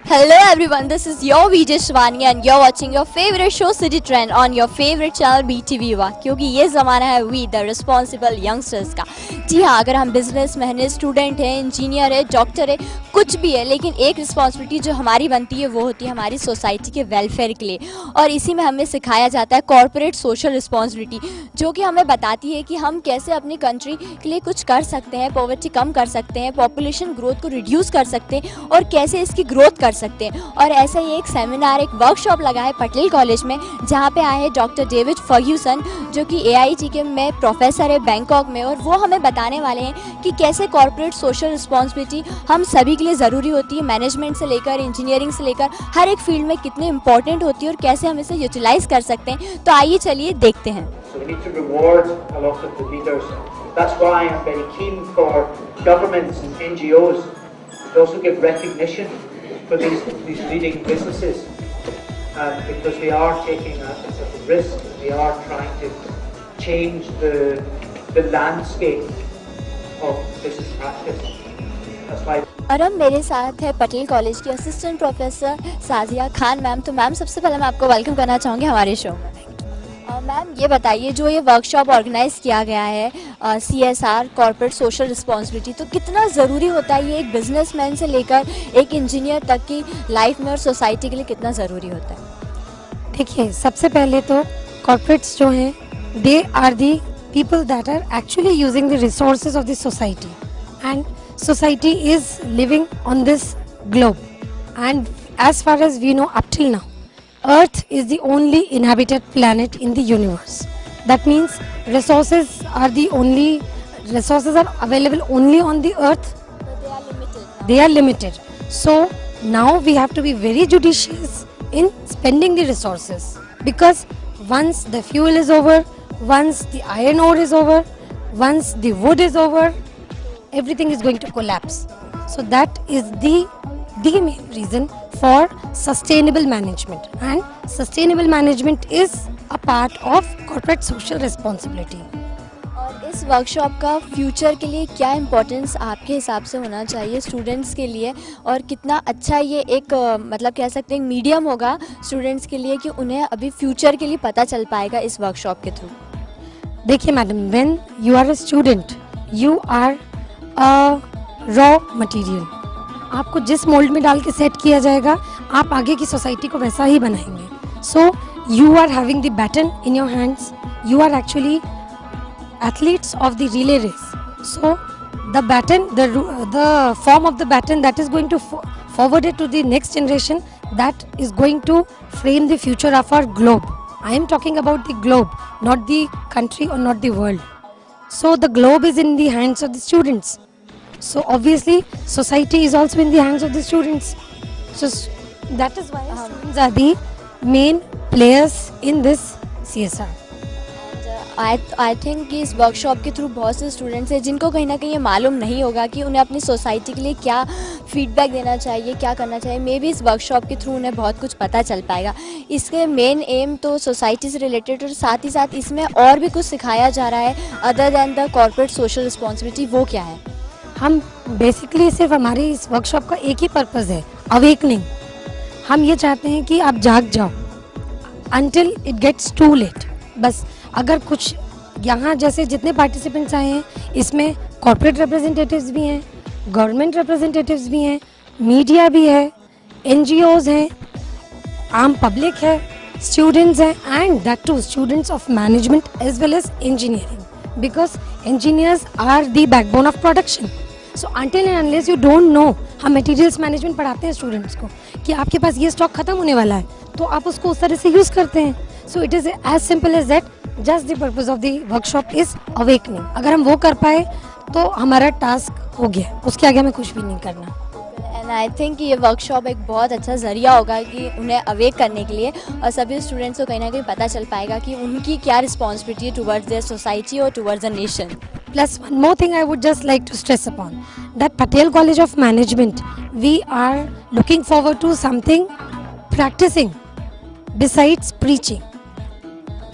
Hello everyone, this is your VJ Shivani and you're watching your favorite show City Trend on your favorite channel BTV युवा। क्योंकि ये ज़माना है we the responsible youngsters का। जी हाँ, अगर हम बिजनेसमैन है, स्टूडेंट है, इंजीनियर है, डॉक्टर है, कुछ भी है, लेकिन एक रिस्पॉन्सिबिलिटी जो हमारी बनती है वो होती है हमारी सोसाइटी के वेलफेयर के लिए। और इसी में हमें सिखाया जाता है कॉर्पोरेट सोशल रिस्पॉन्सिबिलिटी, जो कि हमें बताती है कि हम कैसे अपनी कंट्री के लिए कुछ कर सकते हैं, पॉवर्टी कम कर सकते हैं, पॉपुलेशन ग्रोथ को रिड्यूस कर सकते हैं और कैसे इसकी ग्रोथ कर सकते हैं। और ऐसा ही एक सेमिनार, एक वर्कशॉप लगा है पटेल कॉलेज में, जहाँ पे आए हैं डॉक्टर डेविड फर्ग्यूसन, जो कि AIT में प्रोफेसर है बैंकॉक में, और वो हमें बताने वाले हैं कि कैसे कॉर्पोरेट सोशल रिस्पॉन्सिबिलिटी हम सभी के लिए ज़रूरी होती है, मैनेजमेंट से लेकर इंजीनियरिंग से लेकर हर एक फील्ड में कितनी इंपॉर्टेंट होती है और कैसे हम इसे यूटिलाइज कर सकते हैं। तो आइए चलिए देखते हैं। So we need to reward a lot of the leaders. That's why I'm very keen for governments and NGOs to also give recognition for these leading businesses, because they are taking a risk. They are trying to change the landscape of business practice. That's why. और अब मेरे साथ है Patel college की assistant professor Sajiya Khan ma'am. तो ma'am, सबसे पहले मैं आपको वेलकम करना चाहूँगी हमारे शो में। मैम, ये बताइए, जो ये वर्कशॉप ऑर्गेनाइज किया गया है CSR कॉर्पोरेट सोशल रिस्पॉन्सिबिलिटी, तो कितना ज़रूरी होता है ये एक बिजनेसमैन से लेकर एक इंजीनियर तक की लाइफ में और सोसाइटी के लिए कितना ज़रूरी होता है? देखिए, सबसे पहले तो कॉर्पोरेट्स जो हैं, they are the people that are actually using the resources of the society, and society is living on this globe, and as far as we know up till now, Earth is the only inhabited planet in the universe. That means resources are available only on the Earth. But they are limited. They are limited. So now we have to be very judicious in spending the resources, because once the fuel is over, once the iron ore is over, once the wood is over, everything is going to collapse. So that is the main reason for sustainable management, and sustainable management is a part of corporate social responsibility. और इस workshop का future के लिए क्या importance आपके हिसाब से होना चाहिए स्टूडेंट्स के लिए, और कितना अच्छा ये एक मतलब कह सकते हैं मीडियम होगा स्टूडेंट्स के लिए कि उन्हें अभी फ्यूचर के लिए पता चल पाएगा इस वर्कशॉप के थ्रू? देखिए madam, when you are a student, you are a raw material. आपको जिस मोल्ड में डाल के सेट किया जाएगा, आप आगे की सोसाइटी को वैसा ही बनाएंगे। So you are having the baton in your hands, you are actually athletes of the relay race. So the baton, the form of the baton that is going to forward it to the next generation, that is going to frame the future of our globe. I am talking about the globe, not the country or not the world. So the globe is in the hands of the students. So obviously society is also in the hands of the students. So that is why students are the main players in this CSR. I think कि इस workshop के through बहुत से students हैं जिनको कहीं ना कहीं ये मालूम नहीं होगा कि उन्हें अपनी सोसाइटी के लिए क्या फीडबैक देना चाहिए, क्या करना चाहिए। मे बी इस वर्कशॉप के थ्रू उन्हें बहुत कुछ पता चल पाएगा। इसके मेन एम तो सोसाइटी से रिलेटेड, और साथ ही साथ इसमें और भी कुछ सिखाया जा रहा है other than the corporate social responsibility. वो क्या है? हम बेसिकली सिर्फ हमारी इस वर्कशॉप का एक ही पर्पज़ है, अवेकनिंग। हम ये चाहते हैं कि आप जाग जाओ until it gets too late. बस अगर कुछ यहाँ जैसे जितने पार्टिसिपेंट्स आए हैं, इसमें कॉर्पोरेट रिप्रेजेंटेटिव्स भी हैं, गवर्नमेंट रिप्रेजेंटेटिव्स भी हैं, मीडिया भी है, NGOs हैं, आम पब्लिक है, स्टूडेंट्स हैं, and that too students of management as well as engineering, because engineers are the backbone of production. So until and unless you don't know, हम मटेरियल्स मैनेजमेंट पढ़ाते हैं स्टूडेंट्स को कि आपके पास ये स्टॉक खत्म होने वाला है, तो आप उसको उस तरह से यूज़ करते हैं. So it is as simple as that. Just the purpose of the workshop is awakening. अगर हम वो कर पाए तो हमारा टास्क हो गया, उसके आगे हमें कुछ भी नहीं करना. एंड आई थिंक ये वर्कशॉप एक बहुत अच्छा जरिया होगा कि उन्हें अवेक करने के लिए, और सभी स्टूडेंट्स को कहीं ना कहीं पता चल पाएगा कि उनकी क्या रिस्पॉन्सिबिलिटी है टुवर्ड्स देयर सोसाइटी और towards the nation. Plus one more thing I would just like to stress upon, that Patel College of Management, we are looking forward to something practicing besides preaching.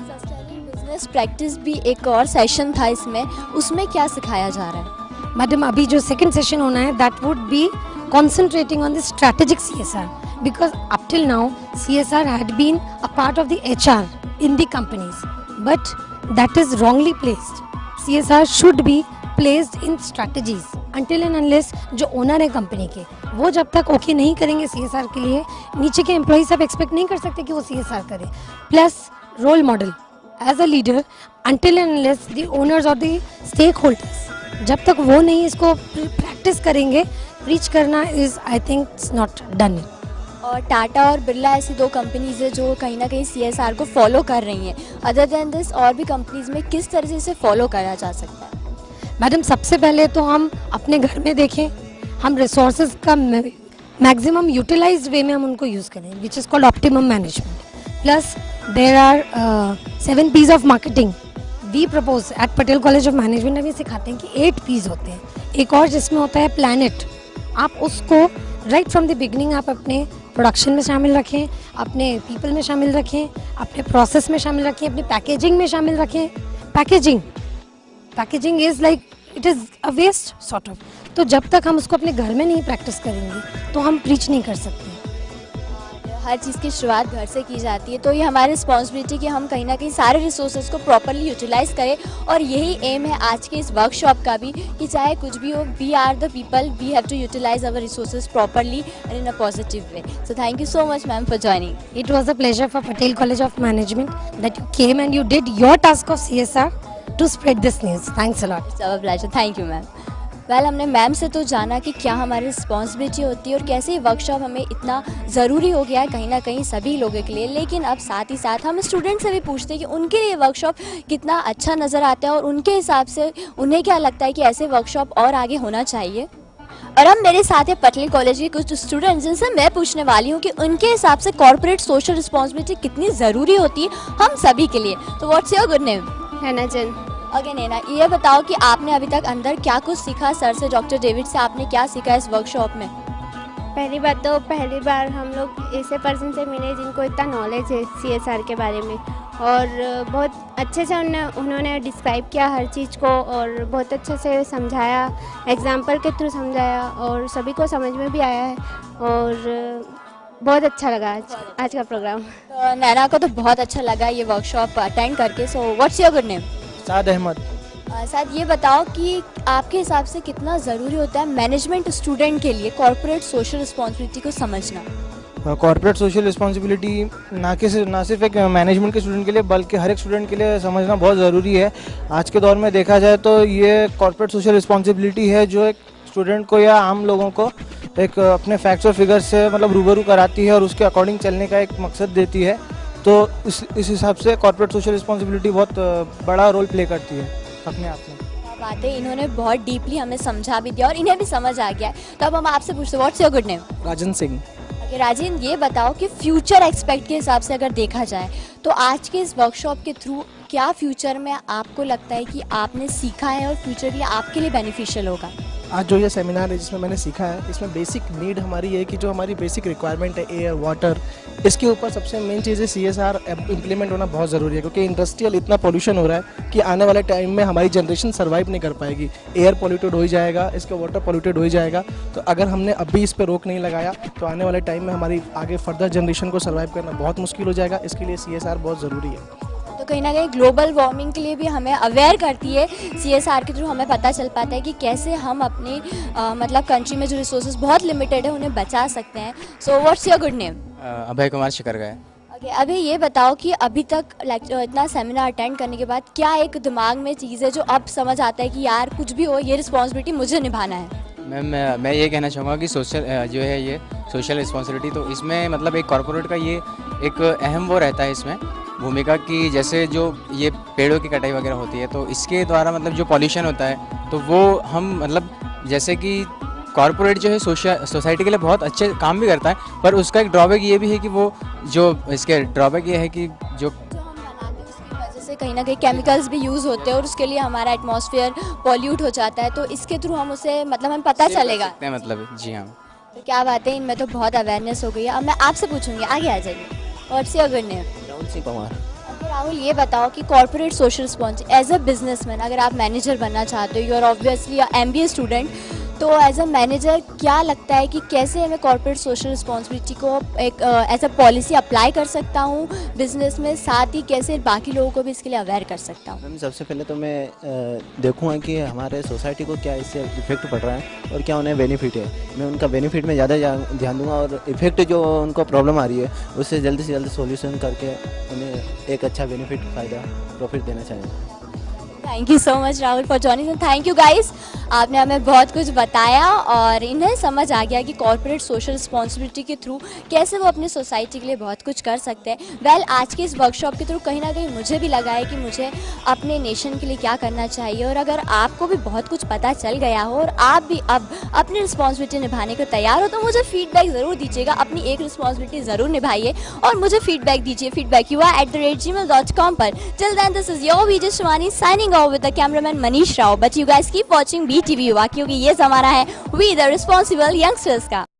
Sustainable business practice भी एक और session था इसमें, उसमें क्या सिखाया जा रहा है? मैडम, अभी जो सेकंड सेशन होना है, that would be concentrating on the strategic CSR, because up till now CSR had been a part of the HR in the companies, but that is wrongly placed. CSR should be placed in strategies. Until and unless जो owner है company के वो जब तक okay नहीं करेंगे CSR के लिए, नीचे के एम्प्लॉय सब एक्सपेक्ट नहीं कर सकते कि वो CSR करे. Plus role model as a leader, until and unless the owners or the stakeholders जब तक वो नहीं इसको प्रैक्टिस करेंगे, रीच करना is I think it's not done. और टाटा और बिरला ऐसी दो कंपनीज है जो कहीं ना कहीं सीएसआर को फॉलो कर रही हैं. अदर देन दिस और भी कंपनीज में किस तरह से इसे फॉलो करा जा सकता है? मैडम, सबसे पहले तो हम अपने घर में देखें, हम रिसोर्सेज का मैक्सिमम यूटिलाइज्ड वे में हम उनको यूज़ करें, which is called optimum management. Plus there are 7 P's of marketing we propose at Patel college of management. हम ये सिखाते हैं कि 8 P's होते हैं. एक और जिसमें होता है प्लैनेट. आप उसको राइट फ्रॉम द बिगनिंग आप अपने प्रोडक्शन में शामिल रखें, अपने पीपल में शामिल रखें, अपने प्रोसेस में शामिल रखें, अपने पैकेजिंग में शामिल रखें. Packaging is like it is a waste sort of. तो जब तक हम उसको अपने घर में नहीं प्रैक्टिस करेंगे तो हम प्रीच नहीं कर सकते. हर चीज़ की शुरुआत घर से की जाती है, तो ये हमारी रिस्पॉन्सिबिलिटी कि हम कहीं ना कहीं सारे रिसोर्सेज को प्रॉपरली यूटिलाइज करें. और यही एम है आज के इस वर्कशॉप का भी कि चाहे कुछ भी हो, we are the people, we have to utilise our resources properly and in a positive way. So thank you so much ma'am for joining. It was a pleasure for Patel College of Management that you came and you did your task of CSR to spread this news. Thanks a lot. It's our pleasure. Thank you ma'am. Well, हमने ma'am से तो जाना कि क्या हमारी responsibility होती है और कैसे ये वर्कशॉप हमें इतना ज़रूरी हो गया है कहीं ना कहीं सभी लोगों के लिए. लेकिन अब साथ ही साथ हम स्टूडेंट से भी पूछते हैं कि उनके लिए वर्कशॉप कितना अच्छा नज़र आता है और उनके हिसाब से उन्हें क्या लगता है कि ऐसे वर्कशॉप और आगे होना चाहिए. और अब मेरे साथ है पटेल कॉलेज के कुछ स्टूडेंट्स जिनसे मैं पूछने वाली हूँ कि उनके हिसाब से कॉर्पोरेट सोशल रिस्पॉन्सिबिलिटी कितनी ज़रूरी होती है हम सभी के लिए. तो व्हाट्स योर गुड नेम? हैना जैन. ओके नैना, ये बताओ कि आपने अभी तक अंदर क्या कुछ सीखा सर से, डॉक्टर डेविड से आपने क्या सीखा इस वर्कशॉप में? पहली बात तो पहली बार हम लोग ऐसे पर्सन से मिले जिनको इतना नॉलेज है सीएसआर के बारे में, और बहुत अच्छे से उन्होंने डिस्क्राइब किया हर चीज़ को और बहुत अच्छे से समझाया, एग्जाम्पल के थ्रू समझाया और सभी को समझ में भी आया है और बहुत अच्छा लगा आज का प्रोग्राम. तो नैना को तो बहुत अच्छा लगा ये वर्कशॉप अटेंड करके. So what's your good name? Saad Ahmad. Saad, ये बताओ कि आपके हिसाब से कितना ज़रूरी होता है मैनेजमेंट स्टूडेंट के लिए कॉर्पोरेट सोशल रिस्पॉन्सिबिलिटी को समझना? कॉर्पोरेट सोशल रिस्पॉन्सिबिलिटी ना सिर्फ एक मैनेजमेंट के स्टूडेंट के लिए बल्कि हर एक स्टूडेंट के लिए समझना बहुत ज़रूरी है. आज के दौर में देखा जाए तो ये कॉर्पोरेट सोशल रिस्पॉन्सिबिलिटी है जो एक स्टूडेंट को या आम लोगों को एक अपने फैक्ट्स और फिगर्स से मतलब रूबरू कराती है और उसके अकॉर्डिंग चलने का एक मकसद देती है. तो इस हिसाब से कॉर्पोरेट सोशल रिस्पॉन्सिबिलिटी बहुत बड़ा रोल प्ले करती है अपने आप में. बातें इन्होंने बहुत डीपली हमें समझा भी दिया और इन्हें भी समझ आ गया है. तो अब हम आपसे पूछते हैं, what's your good name? Rajan Singh. राजन, ये बताओ कि फ्यूचर एक्सपेक्ट के हिसाब से अगर देखा जाए तो आज के इस वर्कशॉप के थ्रू क्या फ्यूचर में आपको लगता है कि आपने सीखा है और फ्यूचर के लिए आपके लिए बेनिफिशियल होगा? आज जो ये सेमिनार है जिसमें मैंने सीखा है, इसमें बेसिक नीड हमारी ये है कि जो हमारी बेसिक रिक्वायरमेंट है एयर वाटर, इसके ऊपर सबसे मेन चीज़ है CSR इम्प्लीमेंट होना बहुत ज़रूरी है. क्योंकि इंडस्ट्रियल इतना पोल्यूशन हो रहा है कि आने वाले टाइम में हमारी जनरेशन सर्वाइव नहीं कर पाएगी. एयर पोल्यूटेड हो ही जाएगा, इसका वाटर पोल्यूटेड हो ही जाएगा. तो अगर हमने अभी इस पर रोक नहीं लगाया तो आने वाले टाइम में हमारी आगे फर्दर जनरेशन को सर्वाइव करना बहुत मुश्किल हो जाएगा. इसके लिए CSR बहुत ज़रूरी है. तो कहीं ना कहीं ग्लोबल वार्मिंग के लिए भी हमें अवेयर करती है CSR के थ्रू. हमें पता चल पाता है कि कैसे हम अपने मतलब कंट्री में जो रिसोर्सेज बहुत लिमिटेड है उन्हें बचा सकते हैं. So what's your good name? Abhay Kumar शिकर गए. ओके, अभी ये बताओ कि अभी तक इतना सेमिनार अटेंड करने के बाद क्या एक दिमाग में चीज़ है जो अब समझ आता है कि यार कुछ भी हो ये रिस्पॉन्सिबिलिटी मुझे निभाना है? मैं ये कहना चाहूँगा कि जो है ये सोशल रिस्पॉन्सिबिलिटी, तो इसमें मतलब एक कॉर्पोरेट का ये एक अहम वो रहता है इसमें भूमिका कि जैसे जो ये पेड़ों की कटाई वगैरह होती है तो इसके द्वारा मतलब जो पॉल्यूशन होता है तो वो हम मतलब जैसे कि कॉर्पोरेट जो है सोसाइटी के लिए बहुत अच्छे काम भी करता है, पर उसका एक ड्रॉबैक ये भी है कि वो जो इसके ड्रॉबैक ये है कि जो से कहीं ना कहीं केमिकल्स भी यूज़ होते हैं और उसके लिए हमारा एटमॉस्फेयर पॉल्यूट हो जाता है. तो इसके थ्रू हम उसे मतलब हमें पता चलेगा मतलब. जी हाँ, तो क्या बात है, इनमें तो बहुत अवेयरनेस हो गई है. अब मैं आपसे पूछूंगी, आगे आ जाइए. What's your good name? Rahul Singh Pawar. Rahul, ये बताओ कि corporate social responsibility as a businessman अगर आप मैनेजर बनना चाहते हो, you are obviously MBA student, तो एज अ मैनेजर क्या लगता है कि कैसे मैं कॉर्पोरेट सोशल रिस्पॉन्सिबिलिटी को एक एज अ पॉलिसी अप्लाई कर सकता हूँ बिजनेस में, साथ ही कैसे बाकी लोगों को भी इसके लिए अवेयर कर सकता हूँ? मैम सबसे पहले तो मैं देखूँगा कि हमारे सोसाइटी को क्या इससे इफेक्ट पड़ रहा है और क्या उन्हें बेनिफिट है। मैं उनका बेनिफिट में ज़्यादा ध्यान दूंगा और इफेक्ट जो उनको प्रॉब्लम आ रही है उससे जल्दी से जल्दी सॉल्यूशन करके उन्हें एक अच्छा बेनिफिट फ़ायदा प्रॉफिट देना चाहेंगे। Thank you so much Rahul for joining and thank you guys, आपने हमें बहुत कुछ बताया और इन्हें समझ आ गया कि कॉर्पोरेट सोशल रिस्पॉन्सिबिलिटी के थ्रू कैसे वो अपनी सोसाइटी के लिए बहुत कुछ कर सकते हैं। वेल आज के इस वर्कशॉप के थ्रू कहीं ना कहीं मुझे भी लगा है कि मुझे अपने नेशन के लिए क्या करना चाहिए, और अगर आपको भी बहुत कुछ पता चल गया हो और आप भी अब अपनी रिस्पॉन्सिबिलिटी निभाने को तैयार हो तो मुझे फीडबैक ज़रूर दीजिएगा। अपनी एक रिस्पॉन्सिबिलिटी ज़रूर निभाइए और मुझे फीडबैक दीजिए feedback@gmail.com पर। Till then this is your Vijay Shivani signing off with the cameraman Manish Rao, but you guys keep watching BTV Yuva क्योंकि ये ज़माना है We the Responsible Youngsters का।